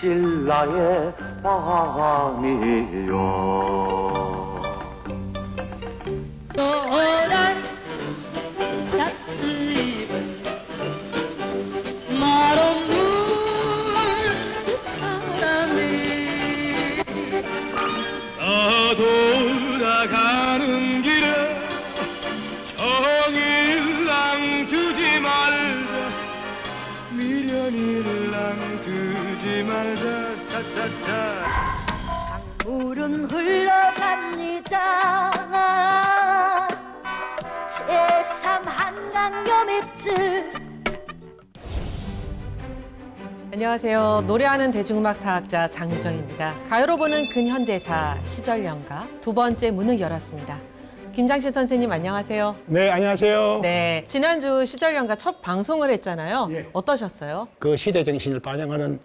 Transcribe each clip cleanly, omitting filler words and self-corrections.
신라의 밤이요. 노란 샤츠 입은 말 없는 사람이 돌아가는 길에 정일랑 두지 말자 미련일랑 두지 말자 차차차 물은 흘러갑니다. 제3 한강요 밑을. 안녕하세요. 노래하는 대중음악 사학자 장유정입니다. 가요로 보는 근현대사 시절연가 두 번째 문을 열었습니다. 김장실 선생님 안녕하세요. 네, 안녕하세요. 네, 지난주 시절연가 첫 방송을 했잖아요. 예. 어떠셨어요? 그 시대 정신을 반영하는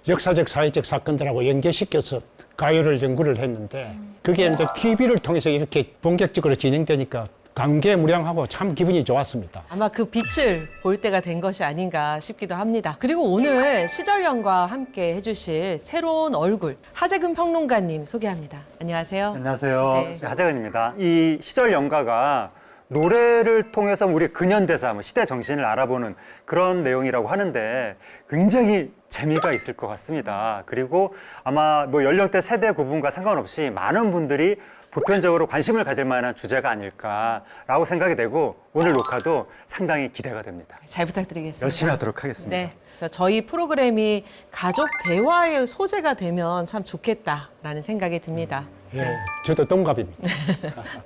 역사적, 사회적 사건들하고 연계시켜서 가요를 연구를 했는데 그게 이제 TV를 통해서 이렇게 본격적으로 진행되니까 감개무량하고 참 기분이 좋았습니다. 아마 그 빛을 볼 때가 된 것이 아닌가 싶기도 합니다. 그리고 오늘 시절연과 함께 해주실 새로운 얼굴 하재근 평론가님 소개합니다. 안녕하세요. 안녕하세요. 네. 하재근입니다. 이 시절 연가가 노래를 통해서 우리 근현대사, 시대 정신을 알아보는 그런 내용이라고 하는데 굉장히 재미가 있을 것 같습니다. 그리고 아마 연령대 세대 구분과 상관없이 많은 분들이 보편적으로 관심을 가질 만한 주제가 아닐까라고 생각이 되고 오늘 녹화도 상당히 기대가 됩니다. 잘 부탁드리겠습니다. 열심히 하도록 하겠습니다. 네. 그래서 저희 프로그램이 가족 대화의 소재가 되면 참 좋겠다라는 생각이 듭니다. 예, 저도 동갑입니다.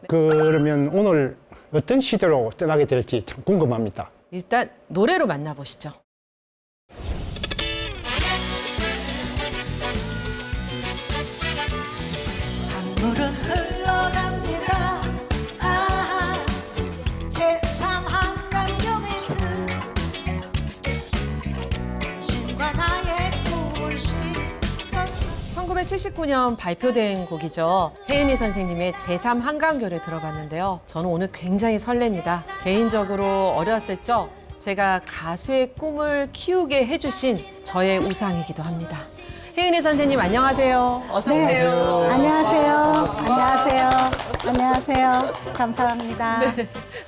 그러면 오늘 어떤 시대로 떠나게 될지 참 궁금합니다. 일단 노래로 만나보시죠. 물은 흘러갑니다. 제3 한강요 밑을 신과 나의 꿈을 실었어. 1979년 발표된 곡이죠. 혜은이 선생님의 제3 한강교를 들어봤는데요. 저는 오늘 굉장히 설렙니다. 개인적으로 어렸을 적 제가 가수의 꿈을 키우게 해주신 저의 우상이기도 합니다. 혜은이 선생님 안녕하세요. 어서 오세요. 안녕하세요. 안녕하세요. 안녕하세요. 감사합니다.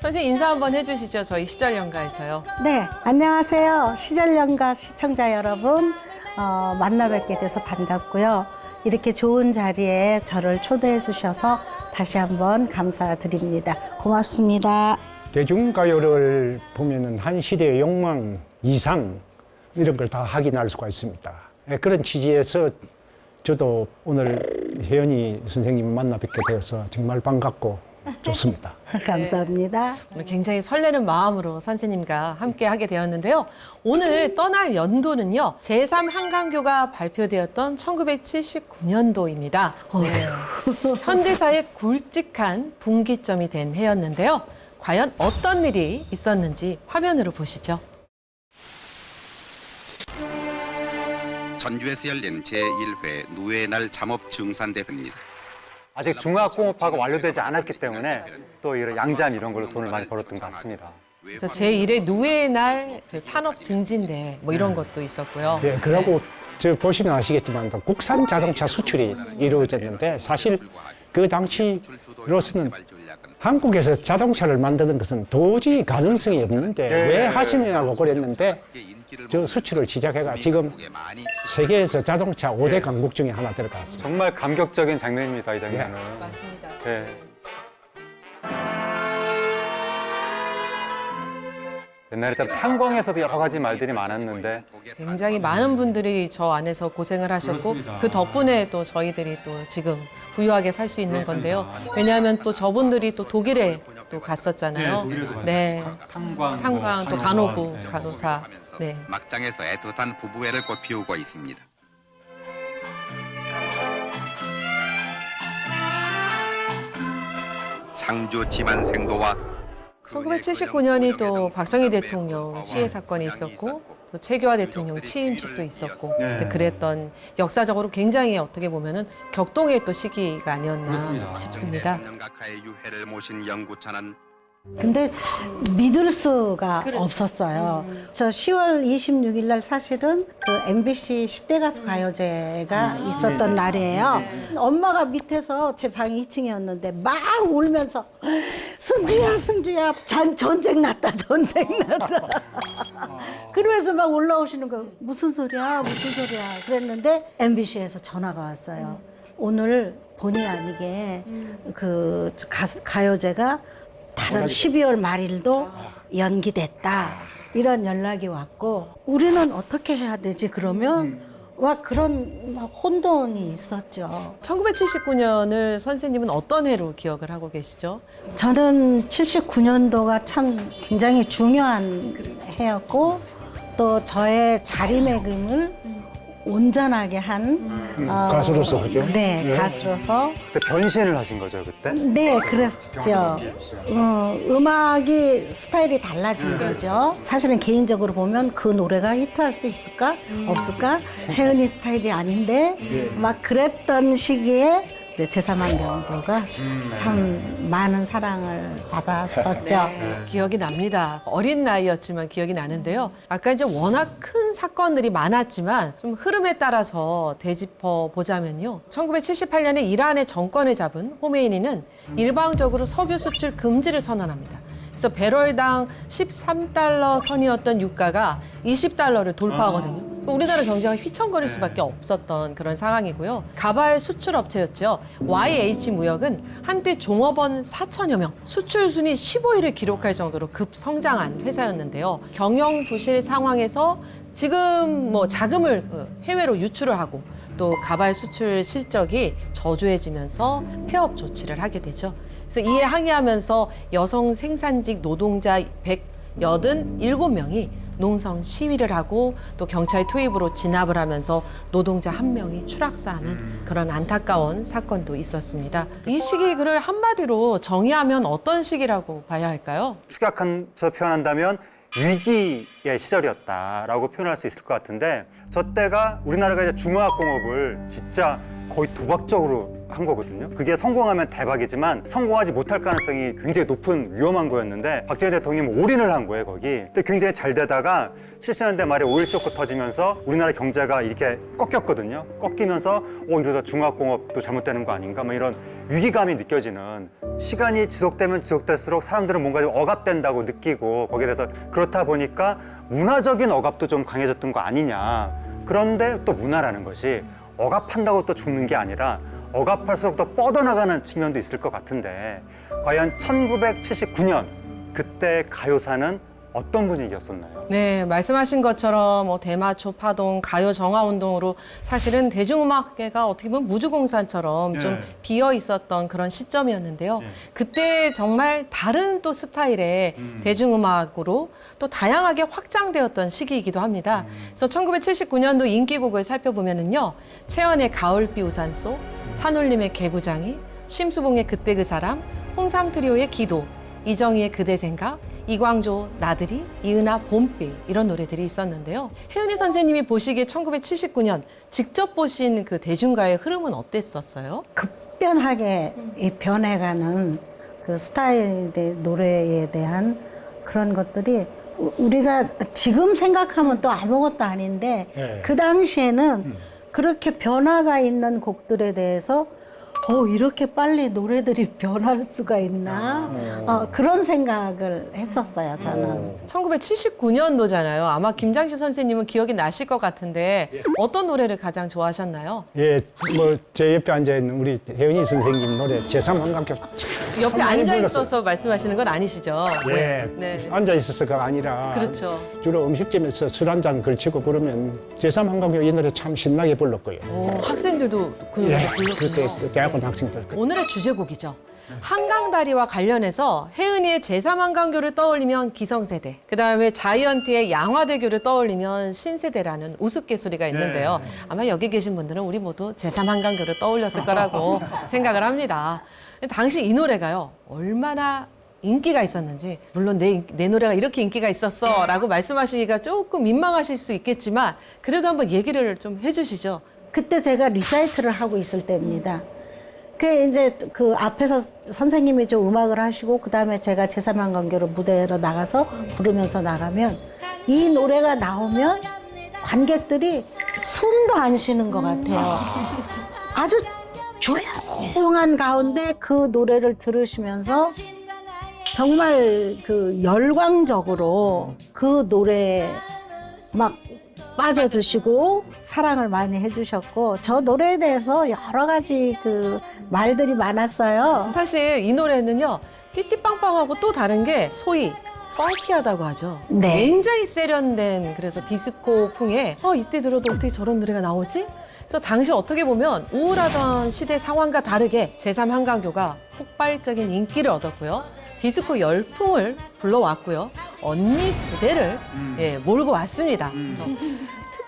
선생님 인사 한번 해주시죠. 저희 시절연가에서요. 네, 안녕하세요. 시절연가 시청자 여러분, 만나 뵙게 돼서 반갑고요. 이렇게 좋은 자리에 저를 초대해 주셔서 다시 한번 감사드립니다. 고맙습니다. 대중가요를 보면은 한 시대의 욕망, 이상 이런 걸 다 확인할 수가 있습니다. 예, 그런 취지에서 저도 오늘 혜연이 선생님을 만나 뵙게 되어서 정말 반갑고 좋습니다. 감사합니다. 오늘 굉장히 설레는 마음으로 선생님과 함께 하게 되었는데요. 오늘 떠날 연도는요. 제3 한강교가 발표되었던 1979년도입니다. 네. 현대사의 굵직한 분기점이 된 해였는데요. 과연 어떤 일이 있었는지 화면으로 보시죠. 전주에서 열린 제1회 누에날 잠업증산대회입니다. 아직 중화공업화가 완료되지 않았기 때문에 또 이런 양잔 이런 걸로 돈을 많이 벌었던 것 같습니다. 그래서 제1회 누에의 날 그 산업 증진대 뭐 이런 것도 있었고요. 예, 그리고 저 보시면 아시겠지만 국산 자동차 수출이 이루어졌는데 사실 그 당시로서는 한국에서 자동차를 만드는 것은 도저히 가능성이 없는데 왜 하시느냐고 그랬는데 저 수출을 시작해가 지금 세계에서 자동차 5대 강국 중에 하나 들어갔습니다. 정말 감격적인 장면입니다, 이 장면은. 맞습니다. 네. 옛날에 참 탄광에서도 여러 가지 말들이 많았는데 굉장히 많은 분들이 저 안에서 고생을 하셨고 그렇습니다. 그 덕분에 또 저희들이 또 지금 부유하게 살 수 있는 건데요. 왜냐하면 또 저분들이 또 독일에 또 갔었잖아요. 네, 탄광, 또 간호부, 간호사. 네. 막장에서 애틋한 부부애를 꽃피우고 있습니다. 상주 지만생도와 1979년이 또 박정희 대통령 시해 사건이 있었고 또 최규하 대통령 취임식도 있었고 네. 네, 그랬던 역사적으로 굉장히 어떻게 보면은 격동의 또 시기가 아니었나 싶습니다. 명각하의 유해를 모신 영구차는 근데 믿을 수가 없었어요. 저 10월 26일 날 사실은 그 MBC 10대 가수 가요제가 있었던 날이에요. 엄마가 밑에서 제 방이 2층이었는데 막 울면서 승주야, 승주야, 전쟁 났다, 전쟁 났다. 그러면서 막 올라오시는 거 무슨 소리야, 무슨 소리야 그랬는데 MBC에서 전화가 왔어요. 오늘 본의 아니게 그 가요제가 다른 12월 말일도 연기됐다. 이런 연락이 왔고 우리는 어떻게 해야 되지 그러면 와 그런 막 혼돈이 있었죠. 1979년을 선생님은 어떤 해로 기억을 하고 계시죠? 저는 79년도가 참 굉장히 중요한 해였고 또 저의 자리매김을 온전하게 한 가수로서 그죠? 네, 네. 가수로서 그때 변신을 하신 거죠, 그때? 네, 그랬죠. 음악이 스타일이 달라진 거죠. 사실은 개인적으로 보면 그 노래가 히트할 수 있을까? 없을까? 혜은이 스타일이 아닌데 막 그랬던 시기에 제3환경도가 참 많은 사랑을 받았었죠. 기억이 납니다. 어린 나이였지만 기억이 나는데요. 아까 이제 워낙 큰 사건들이 많았지만 좀 흐름에 따라서 되짚어 보자면요. 1978년에 이란의 정권을 잡은 호메이니는 일방적으로 석유 수출 금지를 선언합니다. 그래서 배럴당 13달러 선이었던 유가가 20달러를 돌파하거든요. 우리나라 경제가 휘청거릴 수밖에 없었던 그런 상황이고요. 가발 수출 업체였죠. YH 무역은 한때 종업원 4천여 명, 수출 순위 15위를 기록할 정도로 급성장한 회사였는데요. 경영 부실 상황에서 지금 뭐 자금을 해외로 유출을 하고 또 가발 수출 실적이 저조해지면서 폐업 조치를 하게 되죠. 그래서 이에 항의하면서 여성 생산직 노동자 187명이 농성 시위를 하고 또 경찰 투입으로 진압을 하면서 노동자 1명이 추락사하는 그런 안타까운 사건도 있었습니다. 이 시기를 한마디로 정의하면 어떤 시기라고 봐야 할까요? 축약해서 표현한다면 위기의 시절이었다라고 표현할 수 있을 것 같은데 저 때가 우리나라가 이제 중화학공업을 진짜 거의 도박적으로 한 거거든요. 그게 성공하면 대박이지만 성공하지 못할 가능성이 굉장히 높은 위험한 거였는데 박정희 대통령이 올인을 한 거예요, 거기. 근데 굉장히 잘 되다가 70년대 말에 오일 쇼크 터지면서 우리나라 경제가 이렇게 꺾였거든요. 꺾이면서 이러다 중화학공업도 잘못되는 거 아닌가? 뭐 이런 위기감이 느껴지는 시간이 지속되면 지속될수록 사람들은 뭔가 좀 억압된다고 느끼고 거기에 대해서 그렇다 보니까 문화적인 억압도 좀 강해졌던 거 아니냐. 그런데 또 문화라는 것이 억압한다고 또 죽는 게 아니라 억압할수록 더 뻗어나가는 측면도 있을 것 같은데 과연 1979년 그때 가요사는 어떤 분위기였었나요? 네, 말씀하신 것처럼 대마초 파동, 가요 정화 운동으로 사실은 대중음악계가 어떻게 보면 무주공산처럼 좀 비어 있었던 그런 시점이었는데요. 그때 정말 다른 또 스타일의 대중음악으로 또 다양하게 확장되었던 시기이기도 합니다. 그래서 1979년도 인기곡을 살펴보면은요, 채연의 가을비 우산소, 산울림의 개구장이, 심수봉의 그때 그 사람, 홍삼 트리오의 기도, 이정희의 그대 생각, 이광조 나들이, 이은하 봄비 이런 노래들이 있었는데요. 혜은이 선생님이 보시기에 1979년 직접 보신 그 대중가의 흐름은 어땠었어요? 급변하게 이 변해가는 그 스타일의 노래에 대한 그런 것들이 우리가 지금 생각하면 또 아무것도 아닌데 네. 그 당시에는 그렇게 변화가 있는 곡들에 대해서 이렇게 빨리 노래들이 변할 수가 있나? 그런 생각을 했었어요, 저는. 1979년도잖아요. 아마 김장실 선생님은 기억이 나실 것 같은데 어떤 노래를 가장 좋아하셨나요? 예, 뭐 제 옆에 앉아 있는 우리 혜은이 선생님 노래 제3환각교 옆에 앉아 있어서 말씀하시는 건 아니시죠? 예, 네. 앉아 있어서가 아니라 그렇죠. 주로 음식점에서 술 한 잔 걸치고 그러면 제3환각교 이 노래 참 신나게 불렀고요. 학생들도 그 노래 예, 불렀군요. 그때 대학원 학생들. 오늘의 주제곡이죠. 한강다리와 관련해서 혜은이의 제3한강교를 떠올리면 기성세대, 그 다음에 자이언티의 양화대교를 떠올리면 신세대라는 우스갯소리가 있는데요. 아마 여기 계신 분들은 우리 모두 제3한강교를 떠올렸을 거라고 생각을 합니다. 당시 이 노래가요, 얼마나 인기가 있었는지, 물론 내 노래가 이렇게 인기가 있었어 라고 말씀하시기가 조금 민망하실 수 있겠지만 그래도 한번 얘기를 좀 해주시죠. 그때 제가 리사이트를 하고 있을 때입니다. 그 이제 그 앞에서 선생님이 좀 음악을 하시고 그다음에 제가 제3한강교로 무대로 나가서 부르면서 나가면 이 노래가 나오면 관객들이 숨도 안 쉬는 것 같아요. 아주 조용한 가운데 그 노래를 들으시면서 정말 그 열광적으로 그 노래에 막 빠져드시고 사랑을 많이 해주셨고 저 노래에 대해서 여러 가지 그 말들이 많았어요. 사실 이 노래는요, 띠띠빵빵하고 또 다른 게 소위 펑키하다고 하죠. 네. 굉장히 세련된, 그래서 디스코풍에 이때 들어도 어떻게 저런 노래가 나오지? 그래서 당시 어떻게 보면 우울하던 시대 상황과 다르게 제3한강교가 폭발적인 인기를 얻었고요. 디스코 열풍을 불러왔고요. 언니 부대를 몰고 왔습니다. 그래서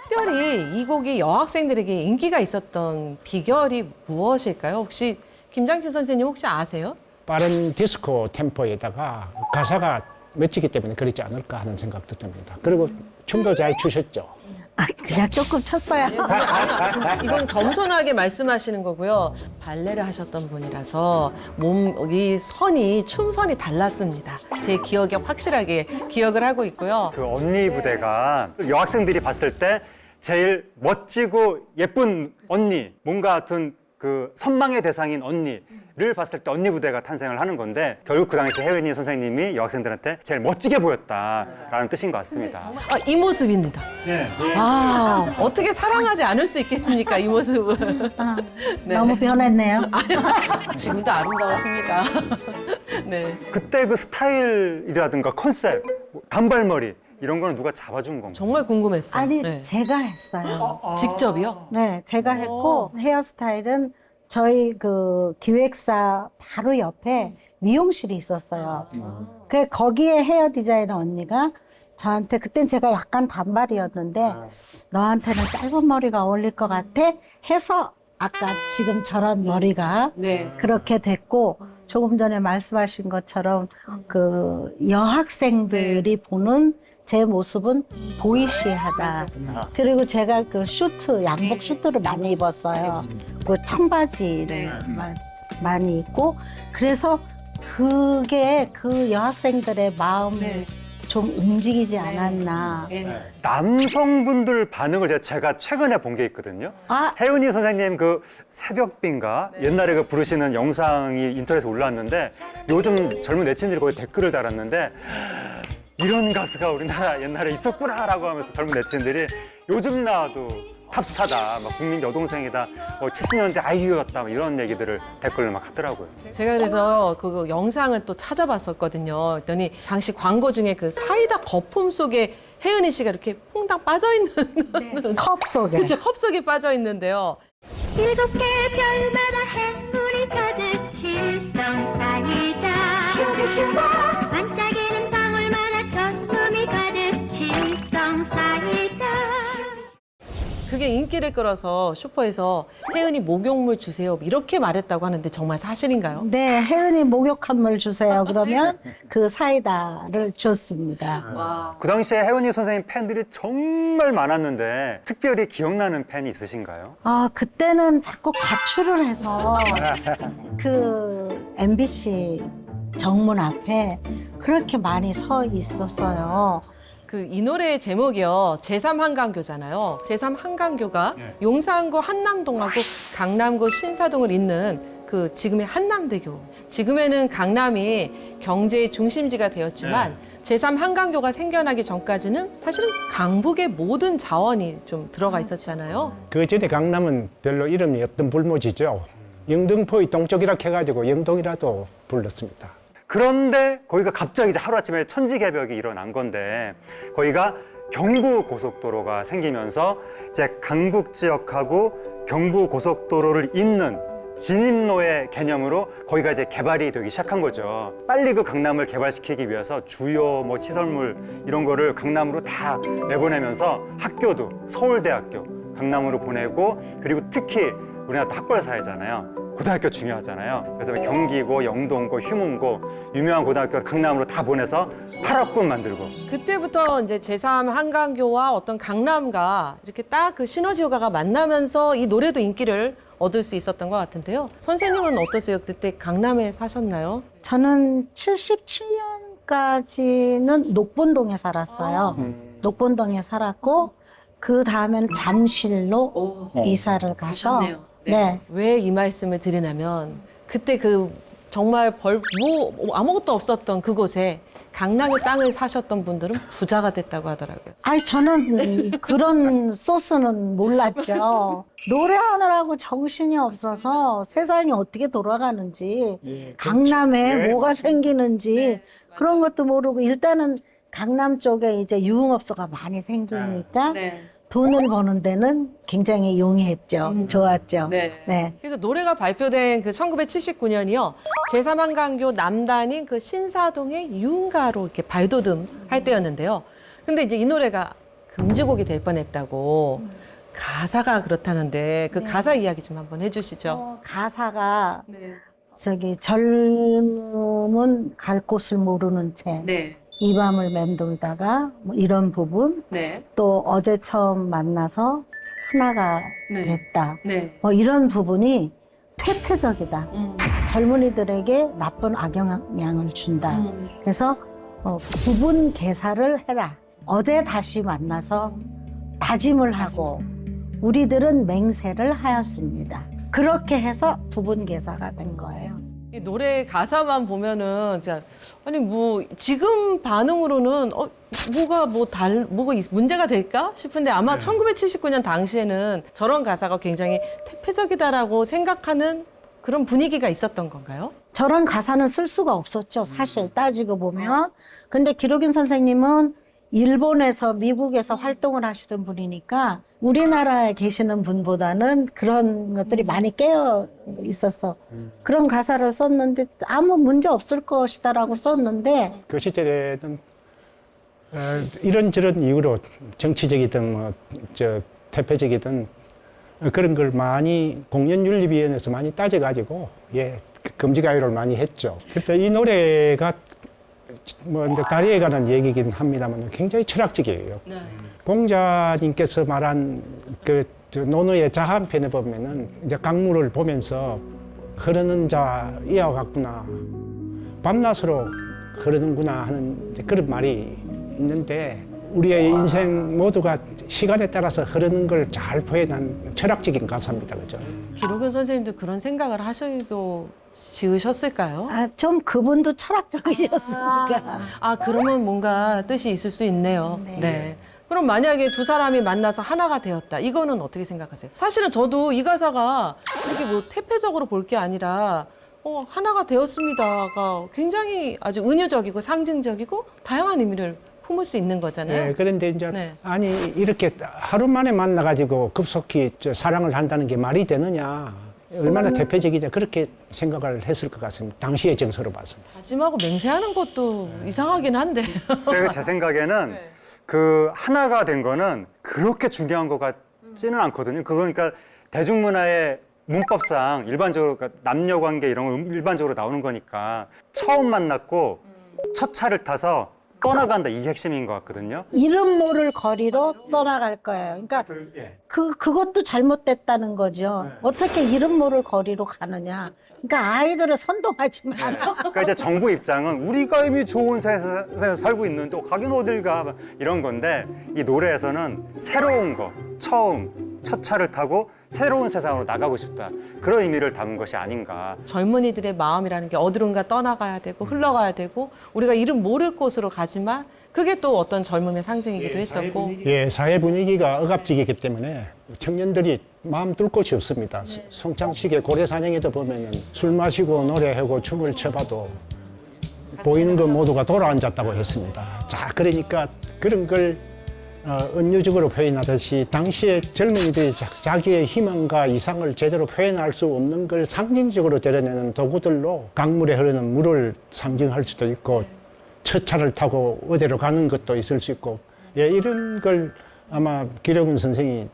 특별히 이 곡이 여학생들에게 인기가 있었던 비결이 무엇일까요? 혹시 김장진 선생님 혹시 아세요? 빠른 디스코 템포에다가 가사가 멋지기 때문에 그렇지 않을까 하는 생각도 듭니다. 그리고 춤도 잘 추셨죠. 그냥 조금 쳤어요. 이건 겸손하게 말씀하시는 거고요. 발레를 하셨던 분이라서 이 춤선이 달랐습니다. 제 기억에 확실하게 기억을 하고 있고요. 그 언니 부대가 여학생들이 봤을 때 제일 멋지고 예쁜 언니, 뭔가 같은 그 선망의 대상인 언니를 봤을 때 언니 부대가 탄생을 하는 건데 결국 그 당시 혜은이 선생님이 여학생들한테 제일 멋지게 보였다라는 뜻인 것 같습니다. 이 모습입니다. 네. 어떻게 사랑하지 않을 수 있겠습니까, 이 모습은. 네. 너무 변했네요. 지금도 아름다우십니다. 네. 그때 그 스타일이라든가 컨셉, 단발머리 이런 거는 누가 잡아준 건가요? 정말 궁금했어요. 아니 네. 제가 했어요. 직접이요? 네, 제가 했고 헤어스타일은 저희 그 기획사 바로 옆에 미용실이 있었어요. 그 거기에 헤어 디자이너 언니가 저한테 그땐 제가 약간 단발이었는데 너한테는 짧은 머리가 어울릴 것 같아 해서 아까 지금 저런 머리가 네. 그렇게 됐고 조금 전에 말씀하신 것처럼 그 여학생들이 보는 제 모습은 보이시하다. 그리고 제가 그 슈트, 양복 슈트를 많이 입었어요. 그 청바지를 많이 입고 그래서 그게 그 여학생들의 마음을 좀 움직이지 않았나. 남성분들 반응을 제가 최근에 본 게 있거든요. 혜은이 선생님 그 새벽빈가 옛날에 그 부르시는 영상이 인터넷에 올라왔는데 요즘 젊은 내친들이 거기 댓글을 달았는데 이런 가수가 우리나라 옛날에 있었구나라고 하면서 젊은 네티즌들이 요즘 나와도 탑스타다, 막 국민 여동생이다, 70년대 아이유였다 이런 얘기들을 댓글로 막 하더라고요. 제가 그래서 그 영상을 또 찾아봤었거든요. 그랬더니 당시 광고 중에 그 사이다 거품 속에 혜은이 씨가 이렇게 퐁당 빠져있는 컵 속에. 그쵸, 컵 속에 빠져있는데요. 7개 별마다 행운이 가득 칠성사이다. 반짝이는 방울마다 전음이 가득 칠성사이다. 그게 인기를 끌어서 슈퍼에서 혜은이 목욕물 주세요 이렇게 말했다고 하는데 정말 사실인가요? 네, 혜은이 목욕한물 주세요. 그러면 그 사이다를 줬습니다. 와. 그 당시에 혜은이 선생님 팬들이 정말 많았는데 특별히 기억나는 팬이 있으신가요? 그때는 자꾸 가출을 해서 그 MBC 정문 앞에 그렇게 많이 서 있었어요. 이 노래의 제목이요. 제3한강교잖아요. 제3한강교가 용산구 한남동하고 강남구 신사동을 잇는 그 지금의 한남대교. 지금에는 강남이 경제의 중심지가 되었지만 제3한강교가 생겨나기 전까지는 사실은 강북의 모든 자원이 좀 들어가 있었잖아요. 그 전에 강남은 별로 이름이 없던 불모지죠. 영등포의 동쪽이라 해가지고 영동이라도 불렀습니다. 그런데 거기가 갑자기 이제 하루아침에 천지개벽이 일어난 건데 거기가 경부고속도로가 생기면서 이제 강북 지역하고 경부고속도로를 잇는 진입로의 개념으로 거기가 이제 개발이 되기 시작한 거죠. 빨리 그 강남을 개발시키기 위해서 주요 시설물 이런 거를 강남으로 다 내보내면서 학교도 서울대학교 강남으로 보내고 그리고 특히 우리나라 학벌 사회잖아요. 고등학교 중요하잖아요. 그래서 경기고, 영동고, 휴문고 유명한 고등학교 강남으로 다 보내서 파랍군 만들고. 그때부터 이제 제3 한강교와 어떤 강남가 이렇게 딱 그 시너지 효과가 만나면서 이 노래도 인기를 얻을 수 있었던 것 같은데요. 선생님은 어떠세요? 그때 강남에 사셨나요? 저는 77년까지는 녹본동에 살았어요. 녹본동에 살았고 그 다음에는 잠실로 이사를 가서 네. 왜 이 말씀을 드리냐면 그때 그 정말 아무것도 없었던 그곳에 강남의 땅을 사셨던 분들은 부자가 됐다고 하더라고요. 아니 저는 그런 소스는 몰랐죠. 노래하느라고 정신이 없어서 세상이 어떻게 돌아가는지 강남에 뭐가 생기는지 그런 것도 모르고 일단은 강남 쪽에 이제 유흥업소가 많이 생기니까 돈을 버는 데는 굉장히 용이했죠. 좋았죠. 네. 그래서 노래가 발표된 그 1979년이요. 제3한강교 남단인 그 신사동의 유흥가로 이렇게 발돋움할 때였는데요. 근데 이제 이 노래가 금지곡이 될 뻔했다고 가사가 그렇다는데 그 가사 이야기 좀 한번 해주시죠. 가사가 저기 젊음은 갈 곳을 모르는 채 이 밤을 맴돌다가 뭐 이런 부분 또 어제 처음 만나서 하나가 됐다 뭐 이런 부분이 퇴폐적이다 젊은이들에게 나쁜 악영향을 준다 그래서 부분 개사를 해라 어제 다시 만나서 다짐을 하고 우리들은 맹세를 하였습니다 그렇게 해서 부분 개사가 된 거예요. 이 노래 가사만 보면은 진짜 아니 뭐 지금 반응으로는 뭐가 문제가 될까 싶은데 아마 1979년 당시에는 저런 가사가 굉장히 퇴폐적이다라고 생각하는 그런 분위기가 있었던 건가요? 저런 가사는 쓸 수가 없었죠. 사실 따지고 보면. 근데 기록인 선생님은 일본에서 미국에서 활동을 하시던 분이니까 우리나라에 계시는 분보다는 그런 것들이 많이 깨어 있어서 그런 가사를 썼는데 아무 문제 없을 것이다라고 썼는데 그 시대에는 이런저런 이유로 정치적이든 퇴폐적이든 그런 걸 많이 공연윤리위원회에서 많이 따져가지고 금지 가요를 많이 했죠. 그때 이 노래가 이제 다리에 관한 얘기긴 합니다만 굉장히 철학적이에요. 공자님께서 말한 그 논어의 자 한 편에 보면은 이제 강물을 보면서 흐르는 자 이와 같구나, 밤낮으로 흐르는구나 하는 그런 말이 있는데 우리의 인생 모두가 시간에 따라서 흐르는 걸 잘 표현한 철학적인 가사입니다, 그죠? 기록윤 선생님도 그런 생각을 하시고 지으셨을까요? 좀 그분도 철학적이셨으니까. 그러면 뭔가 뜻이 있을 수 있네요. 네. 그럼 만약에 두 사람이 만나서 하나가 되었다. 이거는 어떻게 생각하세요? 사실은 저도 이 가사가 이게 뭐 퇴폐적으로 볼 게 아니라 하나가 되었습니다가 굉장히 아주 은유적이고 상징적이고 다양한 의미를 품을 수 있는 거잖아요. 네, 그런데 이제 아니 이렇게 하루 만에 만나가지고 급속히 사랑을 한다는 게 말이 되느냐? 얼마나 대표적이냐 그렇게 생각을 했을 것 같습니다. 당시의 정서로 봐서는. 다짐하고 맹세하는 것도 이상하긴 한데. 그리고 제 생각에는 그 하나가 된 거는 그렇게 중요한 것 같지는 않거든요. 그러니까 대중문화의 문법상 일반적으로 그러니까 남녀 관계 이런 거 일반적으로 나오는 거니까 처음 만났고 첫 차를 타서 떠나간다 이게 핵심인 것 같거든요. 이름 모를 거리로 떠나갈 거예요. 그러니까 그것도 잘못됐다는 거죠. 어떻게 이름 모를 거리로 가느냐. 그러니까 아이들을 선동하지 마라. 그러니까 이제 정부 입장은 우리가 이미 좋은 세상에서 살고 있는데 가긴 어딜 가 이런 건데 이 노래에서는 새로운 거, 처음, 첫 차를 타고 새로운 세상으로 나가고 싶다. 그런 의미를 담은 것이 아닌가. 젊은이들의 마음이라는 게 어디론가 떠나가야 되고 흘러가야 되고 우리가 이름 모를 곳으로 가지만 그게 또 어떤 젊음의 상징이기도 했었고. 사회 분위기가 억압적이기 때문에 청년들이 마음 뚫 곳이 없습니다. 송창식의 고래사냥에도 보면은 술 마시고 노래하고 춤을 춰봐도 보이는 것 모두가 돌아앉았다고 했습니다. 자, 그러니까 그런 걸 은유적으로 표현하듯이 당시에 젊은이들이 자기의 희망과 이상을 제대로 표현할 수 없는 걸 상징적으로 드러내는 도구들로 강물에 흐르는 물을 상징할 수도 있고 첫 차를 타고 어디로 가는 것도 있을 수 있고 이런 걸 아마 기록윤 선생이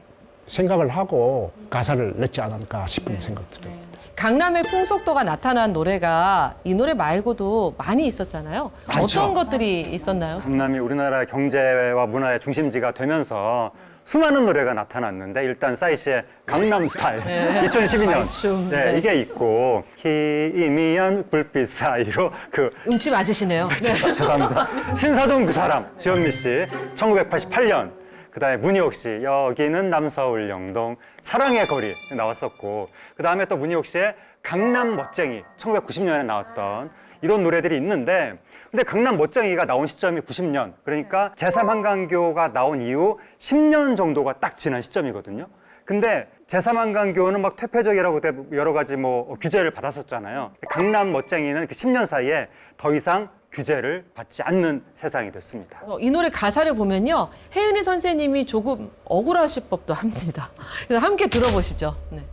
생각을 하고 가사를 넣지 않을까 싶은 생각 듭니다. 강남의 풍속도가 나타난 노래가 이 노래 말고도 많이 있었잖아요. 많죠. 어떤 것들이 있었나요? 강남이 우리나라 경제와 문화의 중심지가 되면서 수많은 노래가 나타났는데 일단 싸이 씨의 강남 스타일 2012년 말춤, 네. 이게 있고 희미한 불빛 사이로 그 음치 맞으시네요. 네. 죄송합니다. 신사동 그 사람 지현미 씨 1988년 그다음에 문희옥 씨 여기는 남서울 영동 사랑의 거리 나왔었고 그다음에 또 문희옥 씨의 강남 멋쟁이 1990년에 나왔던 이런 노래들이 있는데 근데 강남 멋쟁이가 나온 시점이 90년 그러니까 제3한강교가 나온 이후 10년 정도가 딱 지난 시점이거든요. 근데 제3한강교는 막 퇴폐적이라고 여러 가지 뭐 규제를 받았었잖아요. 강남 멋쟁이는 그 10년 사이에 더 이상 규제를 받지 않는 세상이 됐습니다. 이 노래 가사를 보면요. 혜은이 선생님이 조금 억울하실 법도 합니다. 그래서 함께 들어보시죠. 네.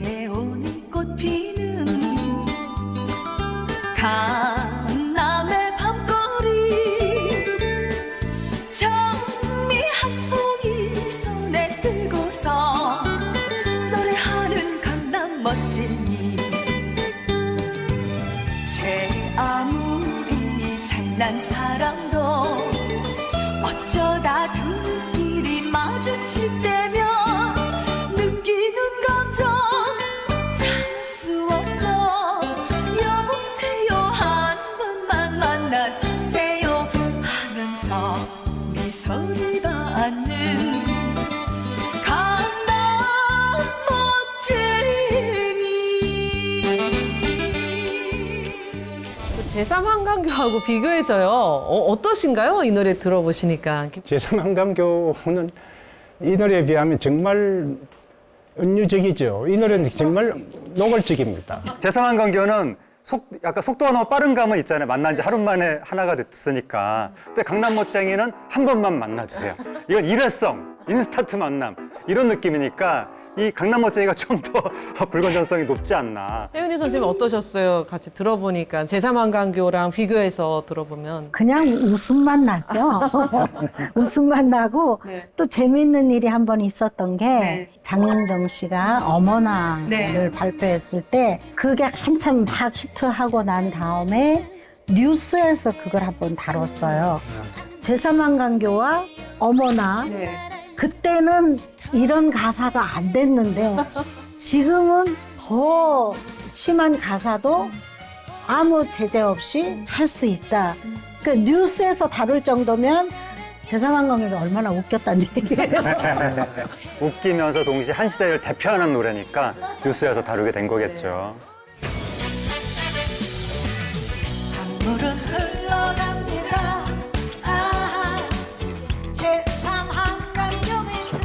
애오는 꽃 피는 강남의 밤거리 장미 한 송이 손에 들고서 노래하는 강남 멋쟁이 제 아무리 잘난 사람도 어쩌다 두 눈길이 마주칠 때면 느끼는 감정 참을 수 없어 여보세요 한 번만 만나주세요 하면서 미소를 받는 강남 멋쟁이 제3한강교하고 비교해서요. 어떠신가요? 이 노래 들어보시니까. 제3한강교는 이 노래에 비하면 정말 은유적이죠. 이 노래는 정말 노골적입니다. 제3한강교는 약간 속도가 너무 빠른 감은 있잖아요. 만난 지 하루 만에 하나가 됐으니까. 근데 강남 멋쟁이는 한 번만 만나주세요. 이건 일회성, 인스턴트 만남 이런 느낌이니까 이 강남 멋쟁이가 좀 더 불건전성이 높지 않나. 혜은이 선생님 어떠셨어요? 같이 들어보니까 제3한강교랑 비교해서 들어보면. 그냥 웃음만 나죠. 웃음만 나고 네. 또 재미있는 일이 한 번 있었던 게 장윤정 씨가 어머나를 발표했을 때 그게 한참 막 히트하고 난 다음에 뉴스에서 그걸 한번 다뤘어요. 제3한강교와 어머나 그때는 이런 가사가 안 됐는데 지금은 더 심한 가사도 아무 제재 없이 할 수 있다. 그 뉴스에서 다룰 정도면 제3한강교가 얼마나 웃겼다는 얘기예요. 웃기면서 동시에 한 시대를 대표하는 노래니까 뉴스에서 다루게 된 거겠죠. 강물은 흘러갑니다. 아, 제3한강교 밑을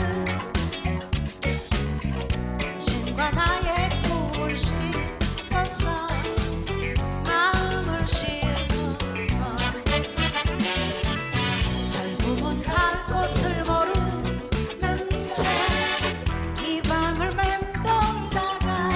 신과 나의 꿈을 싣고서 마음을 싣고서 젊음은 갈 곳을 모르는 채 이 밤을 맴돌다가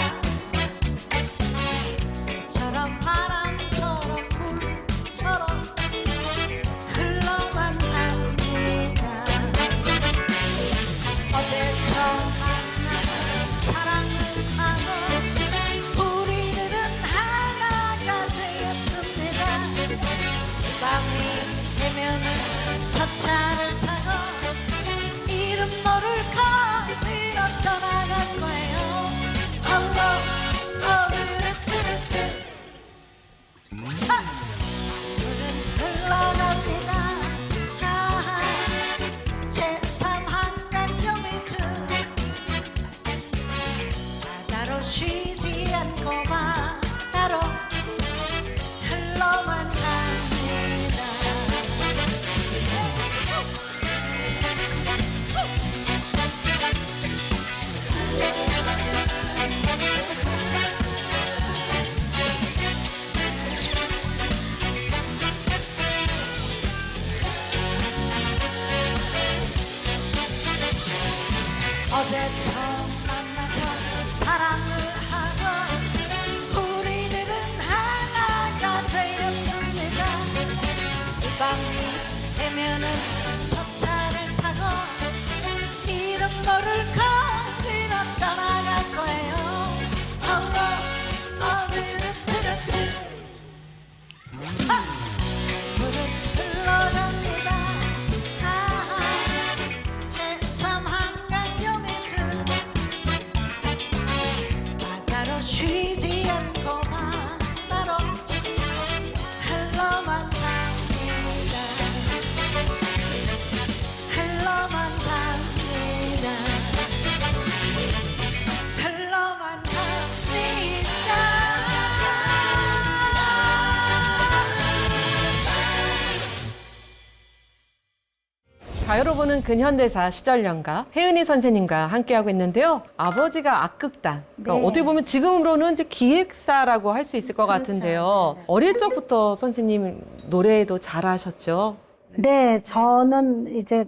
가요로 보는 근현대사 시절연가 혜은이 선생님과 함께하고 있는데요. 아버지가 악극단, 그러니까 네. 어떻게 보면 지금으로는 이제 기획사라고 할 수 있을 것 같은데요. 어릴 적부터 선생님 노래도 잘하셨죠? 네, 저는 이제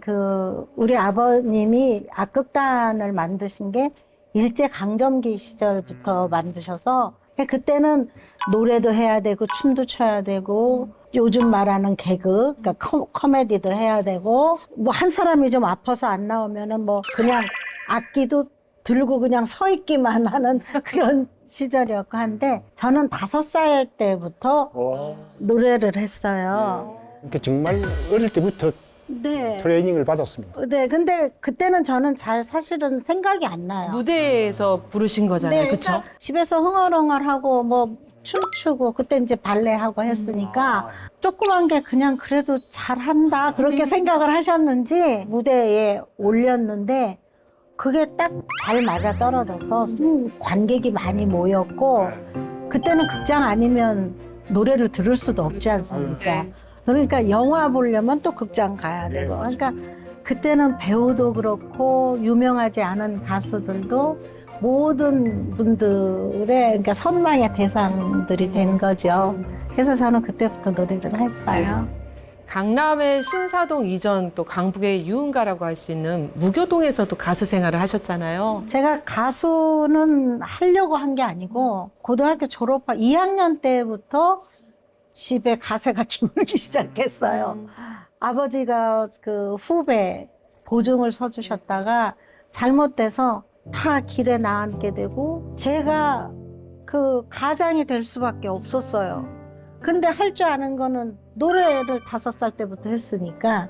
우리 아버님이 악극단을 만드신 게 일제강점기 시절부터 만드셔서 그때는 노래도 해야 되고 춤도 춰야 되고 요즘 말하는 개그, 그러니까 코미디도 해야 되고 뭐 한 사람이 좀 아파서 안 나오면은 뭐 그냥 악기도 들고 그냥 서 있기만 하는 그런 시절이었고 한데 저는 5살 때부터 노래를 했어요. 그러니까 정말 어릴 때부터 네. 트레이닝을 받았습니다. 네, 근데 그때는 저는 사실은 생각이 안 나요. 무대에서 부르신 거잖아요. 그렇죠? 그러니까 집에서 흥얼흥얼하고 뭐 춤추고 그때 이제 발레하고 했으니까 조그만 게 그냥 그래도 잘한다 그렇게 생각을 하셨는지 무대에 올렸는데 그게 딱 잘 맞아 떨어져서 관객이 많이 모였고 그때는 극장 아니면 노래를 들을 수도 없지 않습니까? 그러니까 영화 보려면 또 극장 가야 되고 그러니까 그때는 배우도 그렇고 유명하지 않은 가수들도 모든 분들의 그러니까 선망의 대상들이 된 거죠. 그래서 저는 그때부터 노래를 했어요. 강남의 신사동 이전 또 강북의 유흥가라고 할 수 있는 무교동에서도 가수 생활을 하셨잖아요. 제가 가수는 하려고 한 게 아니고 고등학교 졸업한 2학년 때부터 집에 가세가 기울기 시작했어요. 아버지가 후배 보증을 서주셨다가 잘못돼서 다 길에 나앉게 되고 제가 가장이 될 수밖에 없었어요. 근데 할 줄 아는 거는 노래를 5살 때부터 했으니까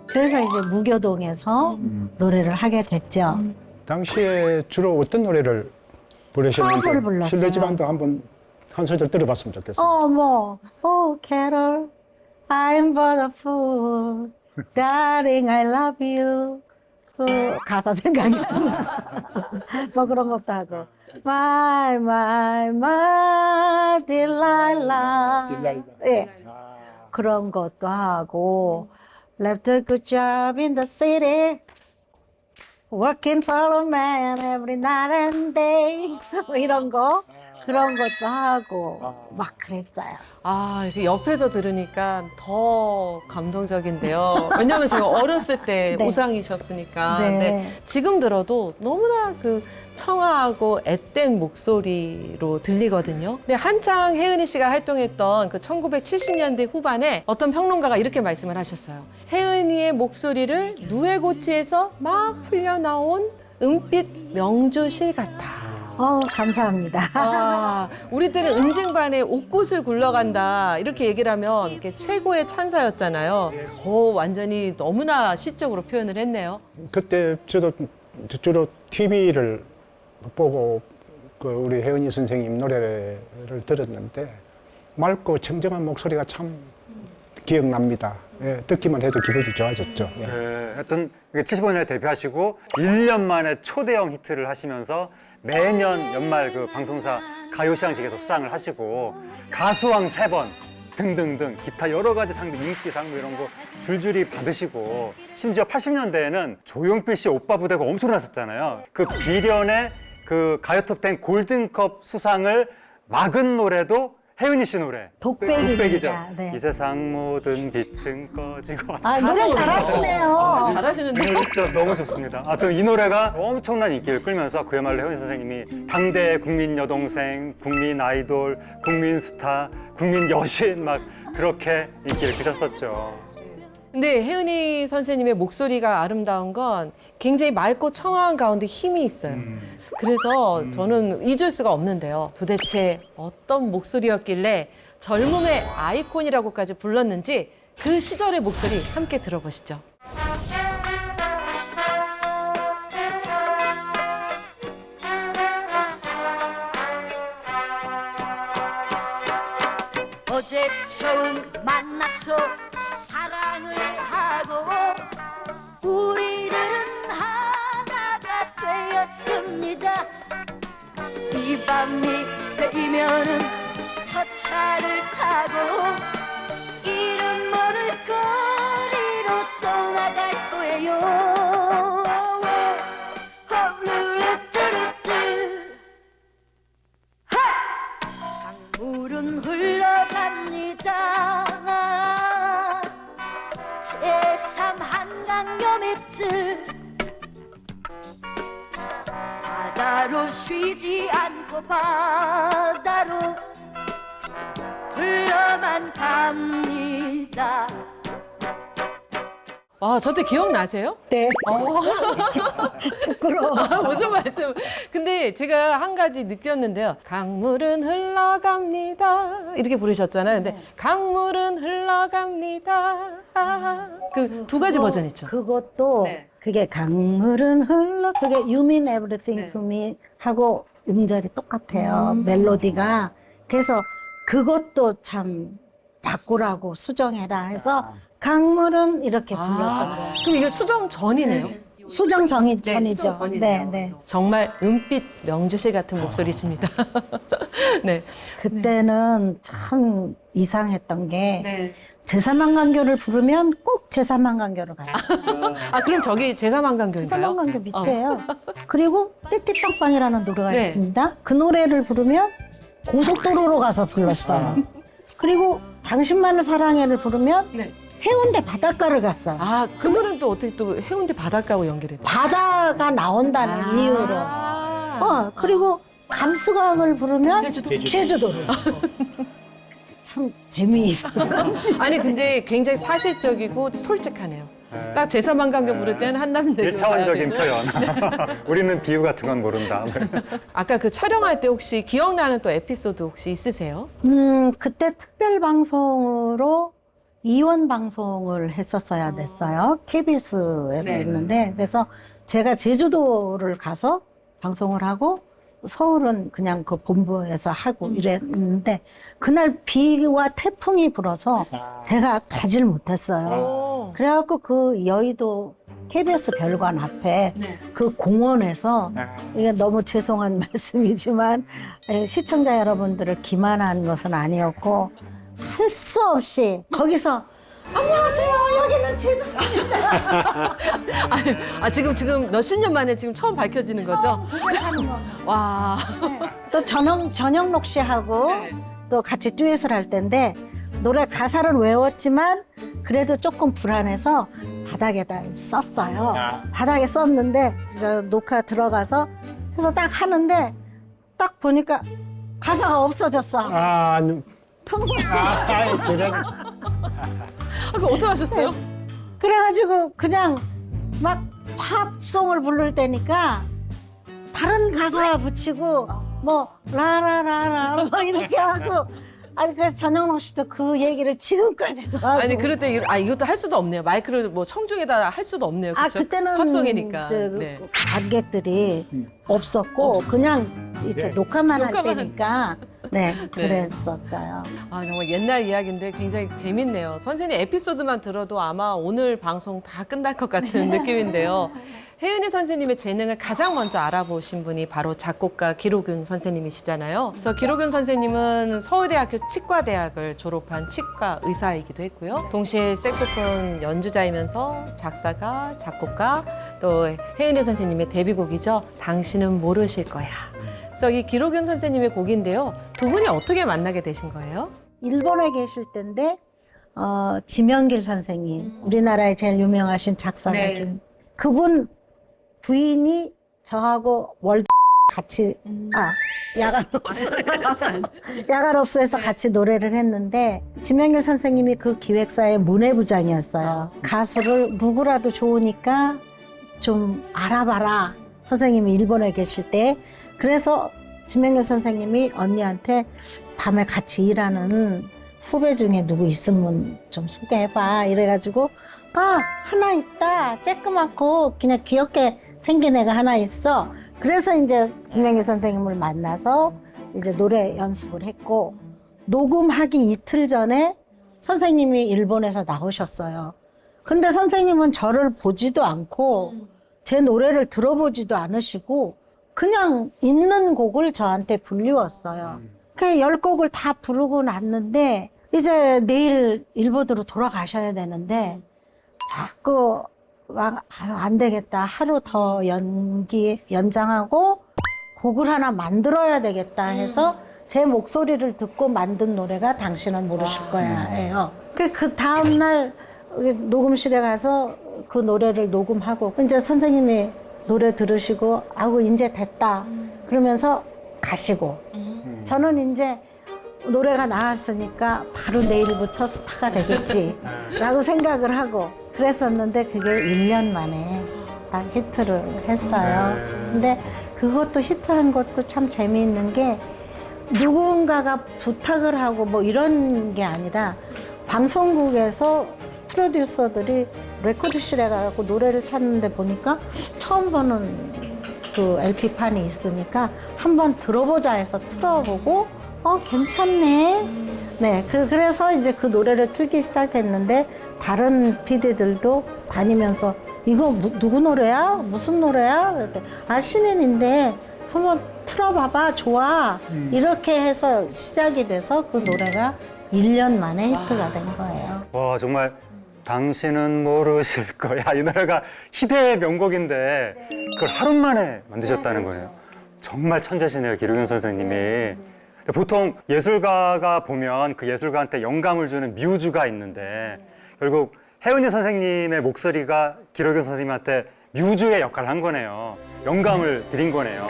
그래서 이제 무교동에서 노래를 하게 됐죠. 당시에 주로 어떤 노래를 부르셨는지 파업을 불렀어요. 실내지반도 한번 한 소절 들어봤으면 좋겠어요. Carol, I'm but a fool. Darling, I love you. 가사 생각이 안 나. 뭐 그런 것도 하고. My Delilah. 예. 그런 것도 하고. Left a good job in the city. Working for a man every night and day. 뭐 이런 거. 그런 것도 하고 막 그랬어요. 아, 이렇게 옆에서 들으니까 더 감동적인데요. 왜냐면 제가 어렸을 때 네. 우상이셨으니까. 네. 근데 지금 들어도 너무나 청아하고 앳된 목소리로 들리거든요. 근데 한창 혜은이 씨가 활동했던 1970년대 후반에 어떤 평론가가 이렇게 말씀을 하셨어요. 혜은이의 목소리를 누에고치에서 막 풀려나온 은빛 명주실 같아. 감사합니다. 아, 우리 때는 은쟁반에 옷꽃을 굴러간다 이렇게 얘기를 하면 이렇게 최고의 찬사였잖아요. 완전히 너무나 시적으로 표현을 했네요. 그때 저도 주로 TV를 보고 우리 혜은이 선생님 노래를 들었는데 맑고 청정한 목소리가 참 기억납니다. 예, 듣기만 해도 기분이 좋아졌죠. 예. 하여튼 75년에 데뷔하시고 1년 만에 초대형 히트를 하시면서 매년 연말 방송사 가요시상식에서 수상을 하시고 가수왕 3번 등등등 기타 여러 가지 상들 인기상 뭐 이런 거 줄줄이 받으시고 심지어 80년대에는 조용필 씨 오빠 부대가 엄청났었잖아요. 비련의 가요톱10 골든컵 수상을 막은 노래도 혜은이 씨 노래. 독백이죠. 네. 이 세상 모든 빛은 꺼지고. 노래 잘하시네요. 잘하시는데. 진짜 너무 좋습니다. 이 노래가 엄청난 인기를 끌면서 그야말로 혜은이 선생님이 당대 국민 여동생, 국민 아이돌, 국민 스타, 국민 여신 막 그렇게 인기를 끄셨었죠. 근데 혜은이 선생님의 목소리가 아름다운 건 굉장히 맑고 청아한 가운데 힘이 있어요. 그래서 저는 잊을 수가 없는데요. 도대체 어떤 목소리였길래 젊음의 아이콘이라고까지 불렀는지 그 시절의 목소리 함께 들어보시죠. 어제 처음 만나서 사랑을 하고 우리들은 하나가 되었습니다. 이 밤이 새이면은 첫 차를 타고 이름 모를 거리로 떠나갈 거예요. 강물은 흘러갑니다. 제3 한강요 밑을 바다로 쉬지 않고 바다로 흘러만 갑니다. 와, 저때 기억나세요? 네. 부끄러워. 무슨 말씀? 근데 제가 한 가지 느꼈는데요. 강물은 흘러갑니다. 이렇게 부르셨잖아요. 근데 강물은 흘러갑니다. 그 두 가지 버전 있죠. 그것도 그게 강물은 흘러 그게 You mean everything to me 하고 음절이 똑같아요. 멜로디가. 그래서 그것도 참 바꾸라고 수정해라 해서 강물은 이렇게 불렀던 거예요. 그럼 이게 수정 전이네요. 수정 전이죠. 수정 전이네요. 네. 정말 은빛 명주실 같은 목소리십니다. 네. 그때는 참 이상했던 게 제3한강교를 부르면 꼭 제3한강교를 가요. 아, 그럼 저기 제3한강교인가요? 제3한강교 밑이에요. 그리고 삐띠빵빵이라는 노래가 네. 있습니다. 그 노래를 부르면 고속도로로 가서 불렀어요. 그리고 당신만을 사랑해를 부르면 네. 해운대 바닷가를 갔어요. 아, 그분은 또 어떻게 또 해운대 바닷가하고 연결이 돼요? 바다가 나온다는 이유로. 그리고 감수광을 부르면 제주도를. 참 재미. 아니, 근데 굉장히 사실적이고 솔직하네요. 딱 제3한강교 부를 때는 한남대교. 1차원적인 표현. 우리는 비유 같은 건 모른다. 아까 그 촬영할 때 혹시 기억나는 또 에피소드 혹시 있으세요? 그때 특별 방송으로 이원 방송을 했었어야 됐어요. KBS에서 했는데 그래서 제가 제주도를 가서 방송을 하고 서울은 그냥 그 본부에서 하고 이랬는데 그날 비와 태풍이 불어서 제가 가질 못했어요. 그래갖고 그 여의도 KBS 별관 앞에 그 공원에서 이게 너무 죄송한 말씀이지만 시청자 여러분들을 기만한 것은 아니었고 할 수 없이 거기서 안녕하세요 여기는 제주도입니다. 지금 몇십 년 만에 지금 처음 밝혀지는 거죠? 와. 또 전영록 씨하고 또 같이 듀엣을 할 텐데 노래 가사를 외웠지만 그래도 조금 불안해서 바닥에다 썼어요. 바닥에 썼는데 진짜 녹화 들어가서 해서 딱 하는데 딱 보니까 가사가 없어졌어. 평생. 그럼 어떻게 하셨어요? 그래가지고 그냥 막 팝송을 부를 때니까 다른 가사 붙이고 뭐 라라라라 뭐 이렇게 하고 그래서 전영록 씨도 그 얘기를 지금까지도 하고. 아니, 그럴 때 이것도 할 수도 없네요. 마이크를 뭐 청중에다 할 수도 없네요. 그렇죠? 그때는 팝송이니까. 관객들이 없었고 그냥 이렇게 녹화만 할 녹화만 때니까 그랬었어요. 정말 옛날 이야기인데 굉장히 재밌네요. 선생님 에피소드만 들어도 아마 오늘 방송 다 끝날 것 같은 느낌인데요. 혜은이 선생님의 재능을 가장 먼저 알아보신 분이 바로 작곡가 기록윤 선생님이시잖아요. 그래서 기록윤 선생님은 서울대학교 치과대학을 졸업한 치과 의사이기도 했고요. 동시에 색소폰 연주자이면서 작사가, 작곡가, 또 혜은이 선생님의 데뷔곡이죠. 당신은 모르실 거야. 그래서 이 기록윤 선생님의 곡인데요. 두 분이 어떻게 만나게 되신 거예요? 일본에 계실 때인데 지명길 선생님, 우리나라의 제일 유명하신 작사가님. 그분 부인이 저하고 월드 같이 야간업소에서 같이 노래를 했는데 지명길 선생님이 그 기획사의 문예부장이었어요. 가수를 누구라도 좋으니까 좀 알아봐라. 선생님이 일본에 계실 때. 그래서 지명길 선생님이 언니한테 밤에 같이 일하는 후배 중에 누구 있으면 좀 소개해봐. 이래가지고 하나 있다. 쬐끄맣고 그냥 귀엽게 생긴 애가 하나 있어. 그래서 이제 지명길 선생님을 만나서 이제 노래 연습을 했고 녹음하기 이틀 전에 선생님이 일본에서 나오셨어요. 근데 선생님은 저를 보지도 않고 제 노래를 들어보지도 않으시고 그냥 있는 곡을 저한테 불리웠어요. 그 10곡을 다 부르고 났는데 이제 내일 일본으로 돌아가셔야 되는데 자꾸 막 안 되겠다. 하루 더 연장하고 곡을 하나 만들어야 되겠다 해서 제 목소리를 듣고 만든 노래가 당신은 모르실 거야예요. 그 다음 날 녹음실에 가서 그 노래를 녹음하고 이제 선생님이 노래 들으시고 아우 이제 됐다 그러면서 가시고 저는 이제 노래가 나왔으니까 바로 내일부터 스타가 되겠지라고 생각을 하고 그랬었는데 그게 1년 만에 딱 히트를 했어요. 근데 그것도 히트한 것도 참 재미있는 게 누군가가 부탁을 하고 뭐 이런 게 아니라 방송국에서 프로듀서들이 레코드실에 가고 노래를 찾는데 보니까 처음 보는 그 LP판이 있으니까 한번 들어보자 해서 틀어보고 괜찮네. 네, 그래서 이제 그 노래를 틀기 시작했는데 다른 PD들도 다니면서 이거 누구 노래야? 무슨 노래야? 그랬더니 신인인데 한번 틀어봐봐. 좋아. 이렇게 해서 시작이 돼서 그 노래가 1년 만에 히트가 된 거예요. 와, 정말 당신은 모르실 거야. 이 노래가 희대의 명곡인데 그걸 하루 만에 만드셨다는 거예요. 정말 천재시네요, 기록용 선생님이. 근데 보통 예술가가 보면 그 예술가한테 영감을 주는 뮤즈가 있는데 결국 혜은이 선생님의 목소리가 기록용 선생님한테 뮤즈의 역할을 한 거네요. 영감을 드린 거네요.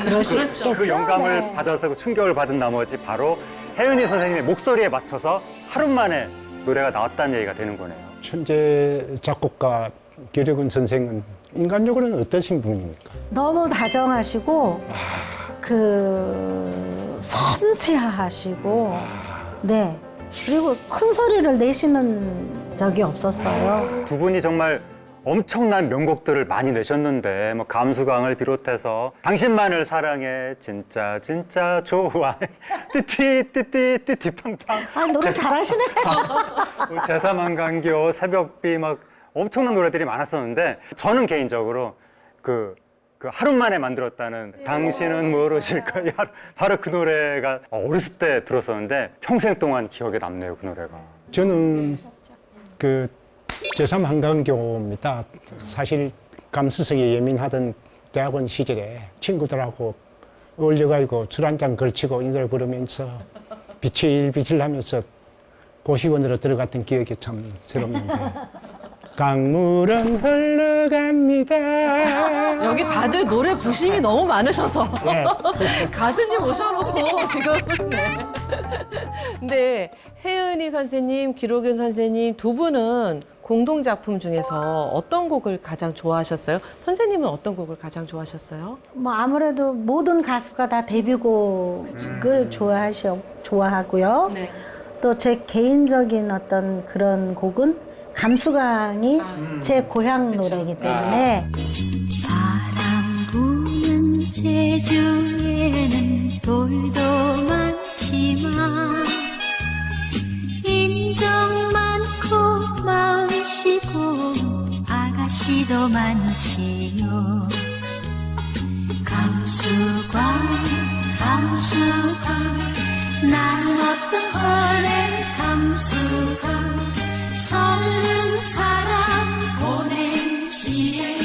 그렇죠. 그 영감을 받아서 충격을 받은 나머지 바로 혜은이 선생님의 목소리에 맞춰서 하루 만에 노래가 나왔다는 얘기가 되는 거네요. 천재 작곡가 기록은 선생은 인간적으로는 어떠신 분입니까? 너무 다정하시고 섬세하시고 네 그리고 큰 소리를 내시는 적이 없었어요. 두 분이 정말 엄청난 명곡들을 많이 내셨는데 뭐 감수광을 비롯해서 당신만을 사랑해 진짜 진짜 좋아 띠띠 팡팡 노래 잘하시네. 제3한강교 새벽비 막 엄청난 노래들이 많았었는데 저는 개인적으로 그 하루 만에 만들었다는 당신은 모르실 거야 바로 그 노래가 어렸을 때 들었었는데 평생 동안 기억에 남네요, 그 노래가. 저는 그 제3한강교입니다. 사실 감수성이 예민하던 대학원 시절에 친구들하고 어울려가지고 술 한잔 걸치고 이 노래 부르면서 비칠비칠하면서 고시원으로 들어갔던 기억이 참 새롭는데 강물은 흘러갑니다. 여기 다들 노래 부심이 너무 많으셔서 네. 가수님 모셔놓고 지금. 네. 근데 혜은이 선생님, 기록윤 선생님 두 분은 공동 작품 중에서 어떤 곡을 가장 좋아하셨어요? 선생님은 어떤 곡을 가장 좋아하셨어요? 뭐 아무래도 모든 가수가 다 데뷔곡을 좋아하고요. 네. 또 제 개인적인 어떤 그런 곡은 감수광이 제 고향 노래이기 때문에 바람 부는 제주에는 돌도 많지만 인정 많고 마음씨고 아가씨도 많지요. 감수광 나는 어떤 헌엔 감수광 설른 사람 보낸 시에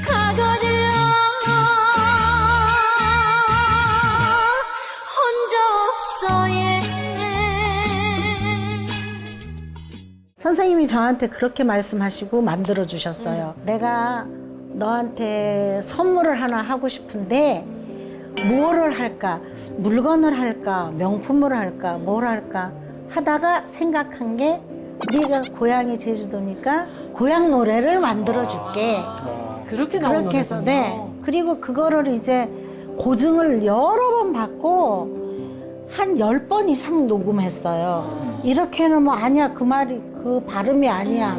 가거들러 혼자 없어예. 선생님이 저한테 그렇게 말씀하시고 만들어 주셨어요. 내가 너한테 선물을 하나 하고 싶은데 뭐를 할까? 물건을 할까? 명품을 할까? 뭘 할까? 하다가 생각한 게 네가 고향이 제주도니까 고향 노래를 만들어 줄게. 그렇게 나온 그렇게 해서 노래군요. 네. 그리고 그거를 이제 고증을 여러 번 받고 한 10번 이상 녹음했어요. 이렇게는 뭐 아니야. 그 말이 그 발음이 아니야.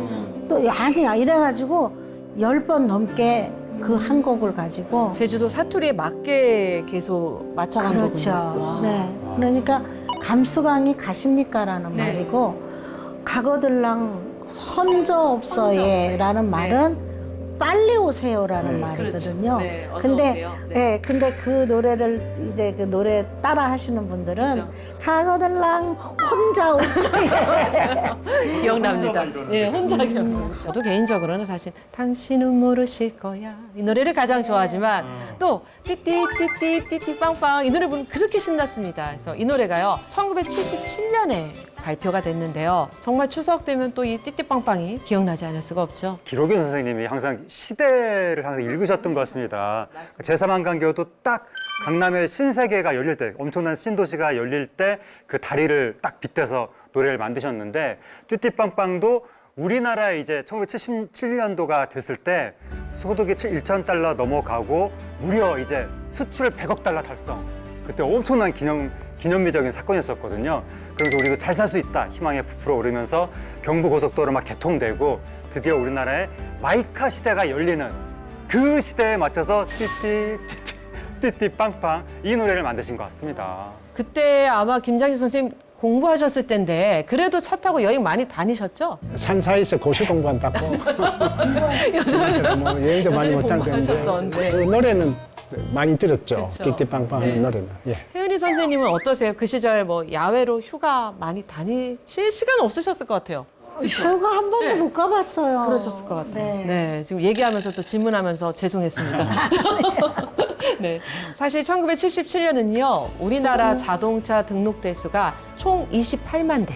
또 아니야. 이래가지고 10번 넘게 그 한 곡을 가지고 제주도 사투리에 맞게 계속 맞춰간 그렇죠. 거군요. 와. 네. 그러니까 감수광이 가십니까라는 네. 말이고 가거들랑 헌저 없어예라는 말은 빨리 오세요라는 말이거든요. 그렇죠. 네, 어서 근데 오세요. 네. 네, 근데 그 노래를 이제 그 노래 따라 하시는 분들은 그렇죠. 가거들랑 혼자 옥상에 기억납니다. 예, 혼자 기억납니다. 저도 개인적으로는 사실 당신은 모르실 거야 이 노래를 가장 좋아하지만 또 띠띠띠띠띠띠 빵빵 이 노래 부르면 그렇게 신났습니다. 그래서 이 노래가요 1977년에 발표가 됐는데요. 정말 추석 되면 또 이 띠띠빵빵이 기억나지 않을 수가 없죠. 기록윤 선생님이 항상 시대를 항상 읽으셨던 것 같습니다. 제3한강교도 딱 강남의 신세계가 열릴 때, 엄청난 신도시가 열릴 때 그 다리를 딱 빗대서 노래를 만드셨는데 띠띠빵빵도 우리나라에 이제 1977년도가 됐을 때 소득이 1,000달러 넘어가고 무려 이제 수출 100억 달러 달성. 그때 엄청난 기념비적인 사건이었었거든요. 그래서 우리도 잘 살 수 있다 희망에 부풀어 오르면서 경부고속도로 막 개통되고 드디어 우리나라에 마이카 시대가 열리는 그 시대에 맞춰서 띠띠 빵빵 이 노래를 만드신 것 같습니다. 그때 아마 김장진 선생님 공부하셨을 텐데 그래도 차 타고 여행 많이 다니셨죠? 산사에서 고시 공부한다고 뭐 여행도 많이 못할 공부하셨던, 건데 네. 그 노래는 많이 들었죠. 그쵸. 띠띠빵빵 하는 노래는. 예. 혜은이 선생님은 어떠세요? 그 시절 뭐 야외로 휴가 많이 다니실 시간 없으셨을 것 같아요. 저가 한 번도 네. 못 가봤어요. 그러셨을 것 같아요. 네. 네, 지금 얘기하면서 또 질문하면서 죄송했습니다. 네, 사실 1977년은요 우리나라 자동차 등록 대수가 총 28만 대.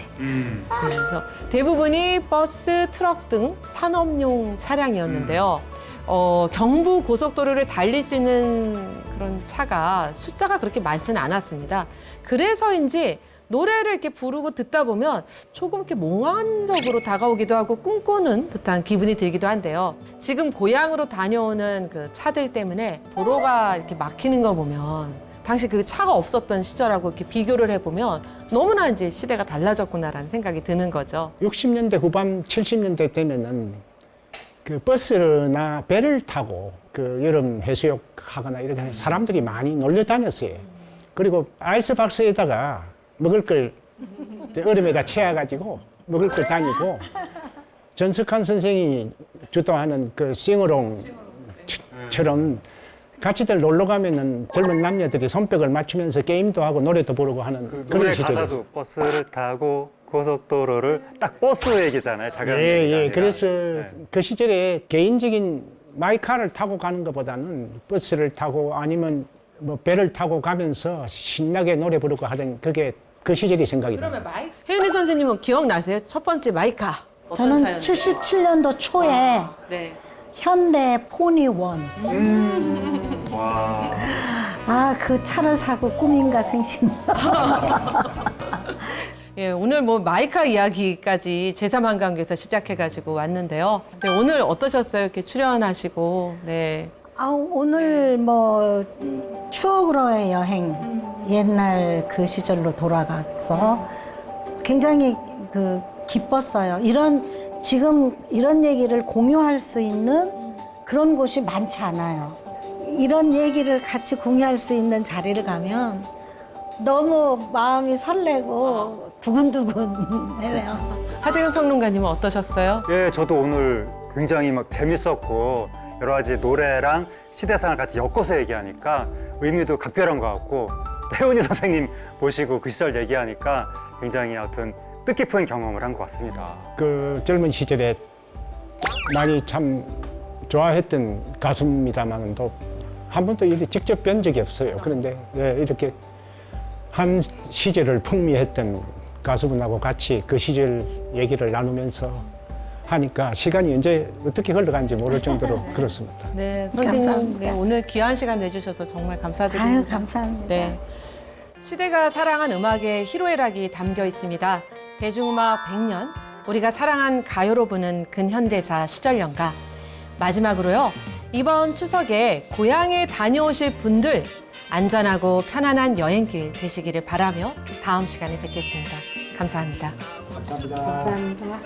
그래서 대부분이 버스, 트럭 등 산업용 차량이었는데요. 경부 고속도로를 달릴 수 있는 그런 차가 숫자가 그렇게 많지는 않았습니다. 그래서인지 노래를 이렇게 부르고 듣다 보면 조금 이렇게 몽환적으로 다가오기도 하고 꿈꾸는 듯한 기분이 들기도 한데요. 지금 고향으로 다녀오는 그 차들 때문에 도로가 이렇게 막히는 거 보면 당시 그 차가 없었던 시절하고 이렇게 비교를 해보면 너무나 이제 시대가 달라졌구나라는 생각이 드는 거죠. 60년대 후반 70년대 되면은 그 버스나 배를 타고 그 여름 해수욕 하거나 이렇게 사람들이 많이 놀러 다녔어요. 그리고 아이스박스에다가 먹을 걸 얼음에다 채워가지고 먹을 걸 다니고 전석한 선생이 주도하는 그 싱어롱처럼 같이들 놀러 가면은 젊은 남녀들이 손뼉을 맞추면서 게임도 하고 노래도 부르고 하는 그 그런 노래 시절이었어요. 가사도 버스를 타고 고속도로를 딱 버스 얘기잖아요. 작은 얘기가 예, 아니라. 그래서 네. 그 시절에 개인적인 마이카를 타고 가는 것보다는 버스를 타고 아니면 뭐 배를 타고 가면서 신나게 노래 부르고 하던 그게 그 시절이 생각이 나요. 혜은이 선생님은 기억나세요? 첫 번째 마이카. 어떤 저는 차였나요? 77년도 초에 네. 현대 포니원. 와. 아, 그 차를 사고 꿈인가 생신. 예, 오늘 뭐 마이카 이야기까지 제3한강교에서 시작해가지고 왔는데요. 네, 오늘 어떠셨어요? 이렇게 출연하시고, 네. 아, 오늘 뭐 추억으로의 여행, 옛날 그 시절로 돌아가서 굉장히 그 기뻤어요. 지금 이런 얘기를 공유할 수 있는 그런 곳이 많지 않아요. 이런 얘기를 같이 공유할 수 있는 자리를 가면 너무 마음이 설레고 두근두근해요. 하재경 평론가님은 어떠셨어요? 예, 저도 오늘 굉장히 막 재밌었고 여러 가지 노래랑 시대상을 같이 엮어서 얘기하니까 의미도 각별한 것 같고 혜은이 선생님 모시고 그 시절 얘기하니까 굉장히 하여튼 뜻깊은 경험을 한 것 같습니다. 그 젊은 시절에 많이 참 좋아했던 가수입니다만도 한 번도 이렇게 직접 뵌 적이 없어요. 그런데 예, 이렇게 한 시절을 풍미했던 가수분하고 같이 그 시절 얘기를 나누면서 하니까 시간이 언제 어떻게 흘러간지 모를 정도로 그렇습니다. 네, 선생님 감사합니다. 네, 오늘 귀한 시간 내주셔서 정말 아유, 감사드립니다. 감사합니다. 네. 시대가 사랑한 음악에 희로애락이 담겨 있습니다. 대중음악 100년, 우리가 사랑한 가요로 부는 근현대사 시절연가. 마지막으로요, 이번 추석에 고향에 다녀오실 분들 안전하고 편안한 여행길 되시기를 바라며 다음 시간에 뵙겠습니다. 감사합니다. 감사합니다.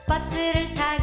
버스를 타고